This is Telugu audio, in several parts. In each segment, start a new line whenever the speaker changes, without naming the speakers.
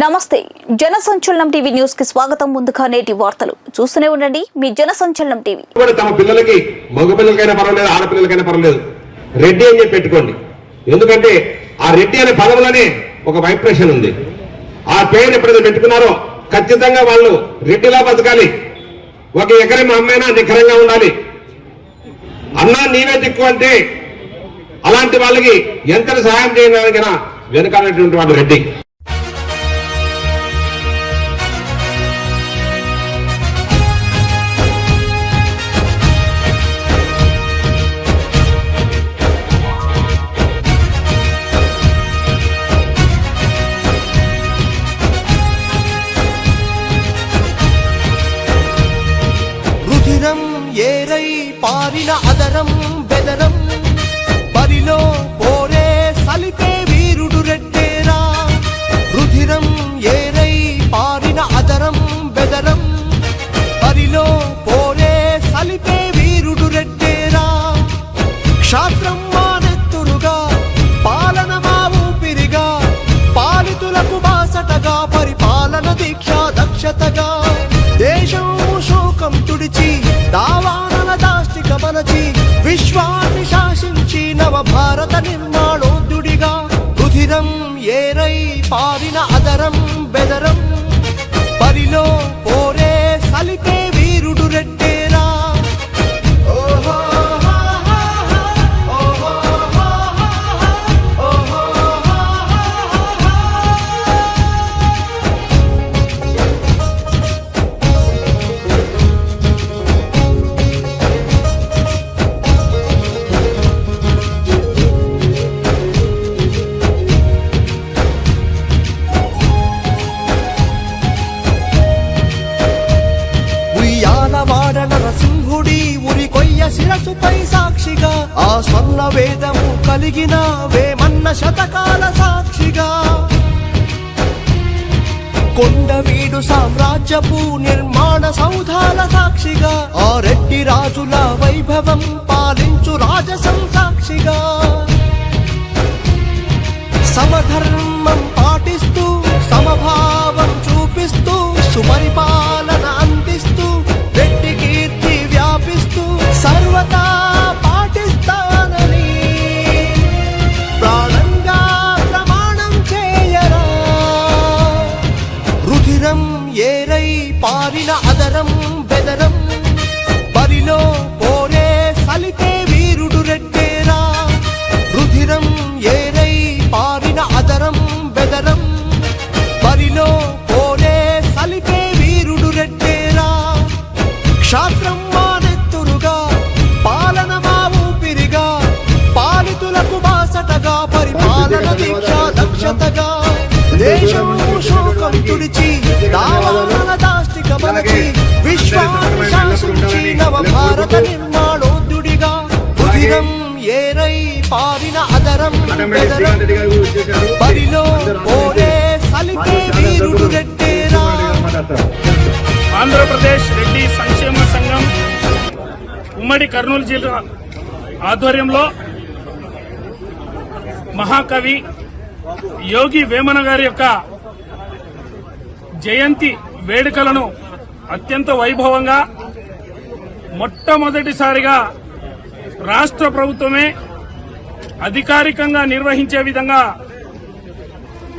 నమస్తే జన సంచలనం టీవీ న్యూస్ కి స్వాగతం. ముందుగా నేటి వార్తలు చూస్తూనే ఉండండి మీ జన సంచలనం టీవీ.
తమ పిల్లలకి మగ పిల్లలకైనా పర్వాలేదు, ఆడపిల్లలకైనా పర్వాలేదు రెడ్డి అని చెప్పి పెట్టుకోండి. ఎందుకంటే ఆ రెడ్డి అనే పదవులోనే ఒక వైబ్రేషన్ ఉంది. ఆ పేరు ఎప్పుడైతే పెట్టుకున్నారో ఖచ్చితంగా వాళ్ళు రెడ్డిలా బతకాలి. ఒక ఎకరం అమ్మైనా నిఖరంగా ఉండాలి. అన్నా నీవే దిక్కు అంటే అలాంటి వాళ్ళకి ఎంత సహాయం చేయడానికైనా వెనుకాలటువంటి వాడు రెడ్డి.
ఏరై పారిన అదరం బెదరం బరిలో పోరే సలిపే వీరుడు రెడ్డేరా. రుధిరం ఏరై పారిన అదరం బెదరం బరిలో పోరే సలిపే వీరుడు రెడ్డేరా. క్షాత్రం మానెత్తురుగా పాలన మా ఊపిరిగా పాలితులకు బాసటగా పరిపాలన దీక్ష దక్షతగా దేశం శోకం తుడిచి దావానల దాష్టిక మనచి విశ్వాన్ని శాసించి నవ భారత నిర్మాణోద్యుడిగా రుధిరం ఏరై పారిన అదరం బెదరం బరిలో పోరే సలిపే వీరుడు రెడ్డేరా. నరసింహుడి ఉరి కొయ్య శిరసుపై సాక్షిగా ఆ స్వర్ణ వేదము కలిగిన వేమన్న శతకాల సాక్షిగా కొండవీడు సామ్రాజ్యపు నిర్మాణ సౌధాల సాక్షిగా ఆ రెడ్డి రాజుల వైభవం పాలించు రాజసం సాక్షిగా సమధర్మం పాటిస్తూ సమభావం చూపిస్తూ సుపరిపాలన అందిస్తూ రెడ్డి కీర్తి వ్యాపిస్తూ సర్వతా పాటిస్తానని ప్రాణంగా ప్రమాణం చేయరా. రుధిరం ఏరై పారిన అదరం బెదరం బరిలో పోరే సలిపే వీరుడు రెడ్డేరా. రుధిరం ఏరై పారిన అదరం బెదరం బరిలో పోరే సలిపే వీరుడు రెడ్డేరా. క్షాత్రం మానెత్తురుగా పాలన మా ఊపిరిగా పాలితులకు బాసటగా పరిపాలన దీక్ష దక్షతగా దేశం శోకం తుడిచి దావానల దాష్టిక మనచి విశ్వాన్ని శాసించి నవ భారత నిర్మాణోద్యుడిగా రుధిరం ఏరై పారిన అదరం బెదరం బరిలో పోరే సలిపే వీరుడు రెడ్డేరా.
ఆంధ్రప్రదేశ్ రెడ్డి సంక్షేమ సంఘం ఉమ్మడి కర్నూలు జిల్లా ఆధ్వర్యంలో మహాకవి యోగి వేమన గారి యొక్క జయంతి వేడుకలను అత్యంత వైభవంగా మొట్టమొదటిసారిగా రాష్ట్ర ప్రభుత్వమే అధికారికంగా నిర్వహించే విధంగా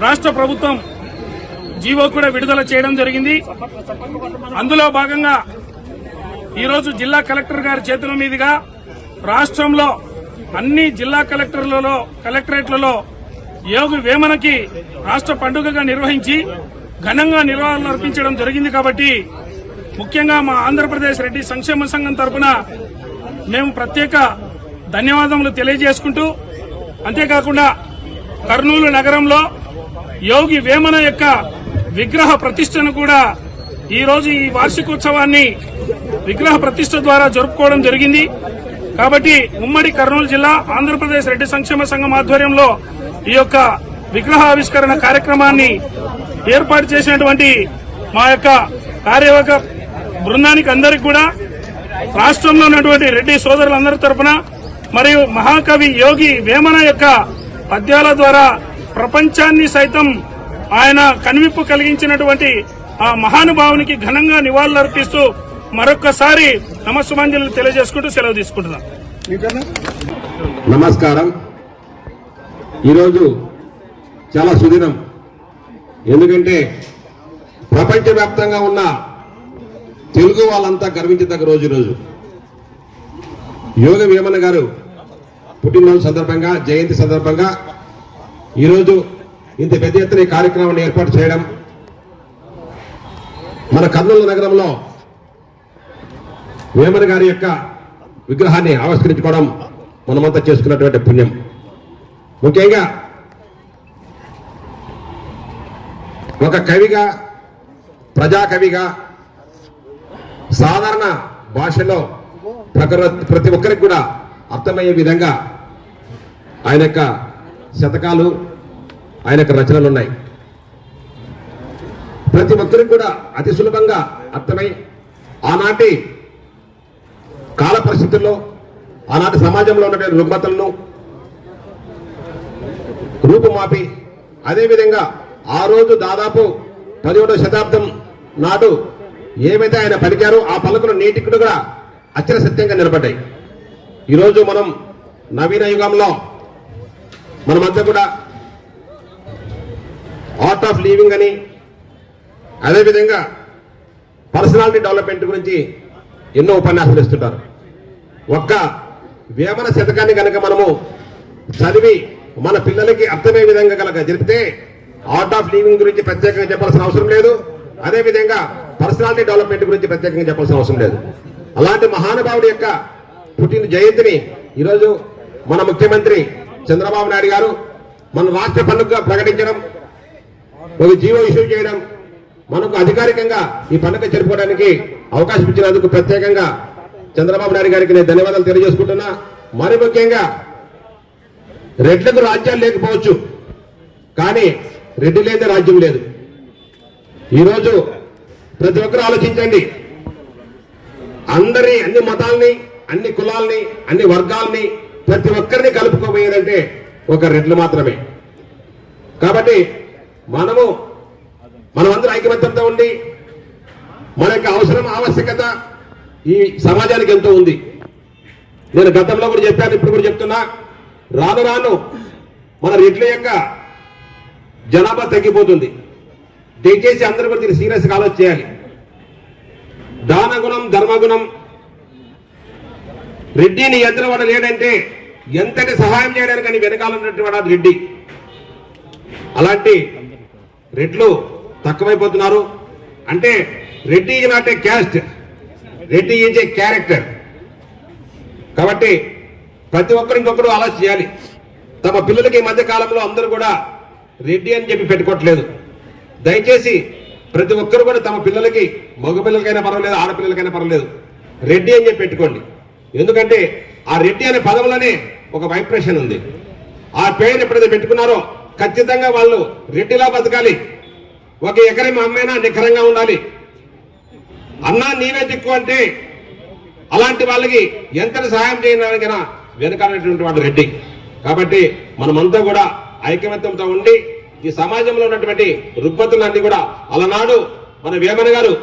రాష్ట్ర ప్రభుత్వం జీవో కూడా విడుదల చేయడం జరిగింది. అందులో భాగంగా ఈరోజు జిల్లా కలెక్టర్ గారి చేతుల మీదుగా రాష్ట్రంలో అన్ని జిల్లా కలెక్టరేట్లలో యోగి వేమనకి రాష్ట్ర పండుగగా నిర్వహించి ఘనంగా నిర్వహణ అర్పించడం జరిగింది. కాబట్టి ముఖ్యంగా మా ఆంధ్రప్రదేశ్ రెడ్డి సంక్షేమ సంఘం తరఫున మేము ప్రత్యేక ధన్యవాదములు తెలియజేసుకుంటూ, అంతేకాకుండా కర్నూలు నగరంలో యోగి వేమన యొక్క విగ్రహ ప్రతిష్టను కూడా ఈరోజు ఈ వార్షికోత్సవాన్ని విగ్రహ ప్రతిష్ట ద్వారా జరుపుకోవడం జరిగింది. కాబట్టి ఉమ్మడి కర్నూలు జిల్లా ఆంధ్రప్రదేశ్ రెడ్డి సంక్షేమ సంఘం ఆధ్వర్యంలో ఈ యొక్క విగ్రహావిష్కరణ కార్యక్రమాన్ని ఏర్పాటు చేసినటువంటి మా యొక్క కార్యవర్గ బృందానికి అందరికీ కూడా రాష్ట్రంలో ఉన్నటువంటి రెడ్డి సోదరులందరి తరఫున మరియు మహాకవి యోగి వేమన యొక్క పద్యాల ద్వారా ప్రపంచాన్ని సైతం ఆయన కనువిప్పు కలిగించినటువంటి ఆ మహానుభావునికి ఘనంగా నివాళులర్పిస్తూ మరొక్కసారి నమస్సుమాంజలు తెలియజేసుకుంటూ సెలవు తీసుకుంటున్నాం.
నమస్కారం. ఈరోజు చాలా సుదినం. ఎందుకంటే ప్రపంచవ్యాప్తంగా ఉన్న తెలుగు వాళ్ళంతా గర్వించదగ్గ రోజు యోగ వేమన గారు పుట్టినరోజు సందర్భంగా, జయంతి సందర్భంగా ఈరోజు ఇంత పెద్ద ఎత్తున ఈ కార్యక్రమాన్ని ఏర్పాటు చేయడం, మన కర్నూలు నగరంలో వేమన గారి యొక్క విగ్రహాన్ని ఆవిష్కరించుకోవడం మనమంతా చేసుకున్నటువంటి పుణ్యం. ముఖ్యంగా ఒక కవిగా, ప్రజాకవిగా, సాధారణ భాషలో ప్రతి ఒక్కరికి కూడా అర్థమయ్యే విధంగా ఆయన యొక్క శతకాలు, ఆయన యొక్క రచనలు ఉన్నాయి. ప్రతి ఒక్కరికి కూడా అతి సులభంగా అర్థమై ఆనాటి కాల పరిస్థితుల్లో, ఆనాటి సమాజంలో ఉన్నటువంటి రుగ్మతలను రూపుమాపి, అదేవిధంగా ఆ రోజు దాదాపు 11వ శతాబ్దం నాడు ఏవైతే ఆయన పలికారో ఆ పలుకులు నేటికి కూడా అక్షర సత్యంగా నిలబడ్డాయి. ఈరోజు మనం నవీన యుగంలో మనమంతా కూడా ఆర్ట్ ఆఫ్ లివింగ్ అని, అదేవిధంగా పర్సనాలిటీ డెవలప్మెంట్ గురించి ఎన్నో ఉపన్యాసాలు ఇస్తుంటారు. ఒక్క వేమన శతకాన్ని కనుక మనము చదివి మన పిల్లలకి అర్థమయ్యే విధంగా కనుక జరిపితే ఆర్ట్ ఆఫ్ లివింగ్ గురించి ప్రత్యేకంగా చెప్పాల్సిన అవసరం లేదు, అదేవిధంగా పర్సనాలిటీ డెవలప్మెంట్ గురించి ప్రత్యేకంగా చెప్పాల్సిన అవసరం లేదు. అలాంటి మహానుభావుడి యొక్క పుట్టిన జయంతిని ఈరోజు మన ముఖ్యమంత్రి చంద్రబాబు నాయుడు గారు మన రాష్ట్ర పండుగగా ప్రకటించడం, ఒక జీవో ఇష్యూ చేయడం, మనకు అధికారికంగా ఈ పండుగ జరుపుకోవడానికి అవకాశం ఇచ్చినందుకు ప్రత్యేకంగా చంద్రబాబు నాయుడు గారికి నేను ధన్యవాదాలు తెలియజేసుకుంటున్నా. మరి ముఖ్యంగా రెడ్లకు రాజ్యాలు లేకపోవచ్చు, కానీ రెడ్డి లేని రాజ్యం లేదు. ఈరోజు ప్రతి ఒక్కరు ఆలోచించండి. అన్ని మతాల్ని, అన్ని కులాల్ని, అన్ని వర్గాల్ని, ప్రతి ఒక్కరిని కలుపుకోబోయేదంటే ఒక రెడ్లు మాత్రమే. కాబట్టి మనమందరూ ఐకమత్యంతో ఉండి మన యొక్క అవసరం, ఆవశ్యకత ఈ సమాజానికి ఎంతో ఉంది. నేను గతంలో కూడా చెప్పాను, ఇప్పుడు కూడా చెప్తున్నా, రాను రాను మన రెడ్ల యొక్క జనాభా తగ్గిపోతుంది. దయచేసి అందరూ కూడా దీన్ని సీరియస్గా ఆలోచన చేయాలి. దానగుణం, ధర్మగుణం, రెడ్డిని ఎంతటి వాడు లేడంటే ఎంతటి సహాయం చేయడానికి అని వెనకాలన్నటువంటి వాడు రెడ్డి. అలాంటి రెడ్లు తక్కువైపోతున్నారు. అంటే Reddy is not a caste, Reddy is a character. కాబట్టి ప్రతి ఒక్కరు ఇంకొకరు ఆలోచన చేయాలి. తమ పిల్లలకి ఈ మధ్య కాలంలో అందరూ కూడా రెడ్డి అని చెప్పి పెట్టుకోవట్లేదు. దయచేసి ప్రతి ఒక్కరు కూడా తమ పిల్లలకి, మగ పిల్లలకైనా పర్వాలేదు, ఆడపిల్లలకైనా పర్వాలేదు, రెడ్డి అని చెప్పి పెట్టుకోండి. ఎందుకంటే ఆ రెడ్డి అనే పదంలోనే ఒక వైబ్రేషన్ ఉంది. ఆ పేరు ఎప్పుడైతే పెట్టుకున్నారో ఖచ్చితంగా వాళ్ళు రెడ్డిలా బతకాలి. ఒక ఎకరం అమ్మైనా నిఖరంగా ఉండాలి. అన్నా నీవే దిక్కు అంటే అలాంటి వాళ్ళకి ఎంతటి సహాయం చేయడానికైనా వెనకాలనేటువంటి వాడు రెడ్డి. కాబట్టి మనమంతా కూడా ఐకమత్యంతో ఉండి ఈ సమాజంలో ఉన్నటువంటి రుగ్మతులన్నీ కూడా అలనాడు మన వేమన గారు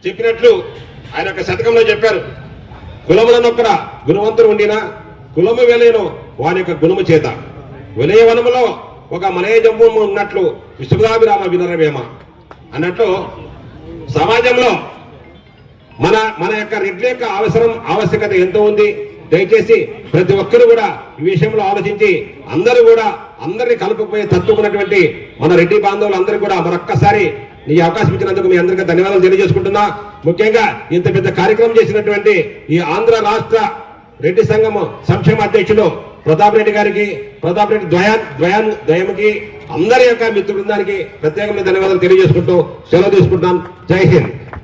చెప్పినట్లు ఆయన యొక్క శతకంలో చెప్పారు, కులములనొక్కర గుణవంతుడు ఉండినా కులము వెలయను వాని యొక్క గుణము చేత, వినయవనములో ఒక మనయ జంబు ఉన్నట్లు విశ్వదాభిరామ వినరవేమ అన్నట్లు సమాజంలో మన యొక్క రెడ్ల యొక్క అవసరం, ఆవశ్యకత ఎంతో ఉంది. దయచేసి ప్రతి ఒక్కరు కూడా ఈ విషయంలో ఆలోచించి అందరినీ కలుపుకుపోయే తత్వమైనటువంటి మన రెడ్డి బాంధవులు అందరూ కూడా మరొక్కసారి ఈ అవకాశం ఇచ్చినందుకు మీ అందరికీ ధన్యవాదాలు తెలియజేసుకుంటున్నా. ముఖ్యంగా ఇంత పెద్ద కార్యక్రమం చేసినటువంటి ఈ ఆంధ్ర రాష్ట్ర రెడ్డి సంఘం సంక్షేమ అధ్యక్షుడు ప్రతాప్ రెడ్డి గారికి, ప్రతాప్ రెడ్డి ద్వయంకి, అందరి యొక్క మిత్ర బృందానికి ప్రత్యేకంగా ధన్యవాదాలు తెలియజేసుకుంటూ సెలవు తీసుకుంటున్నాను. జై హింద్.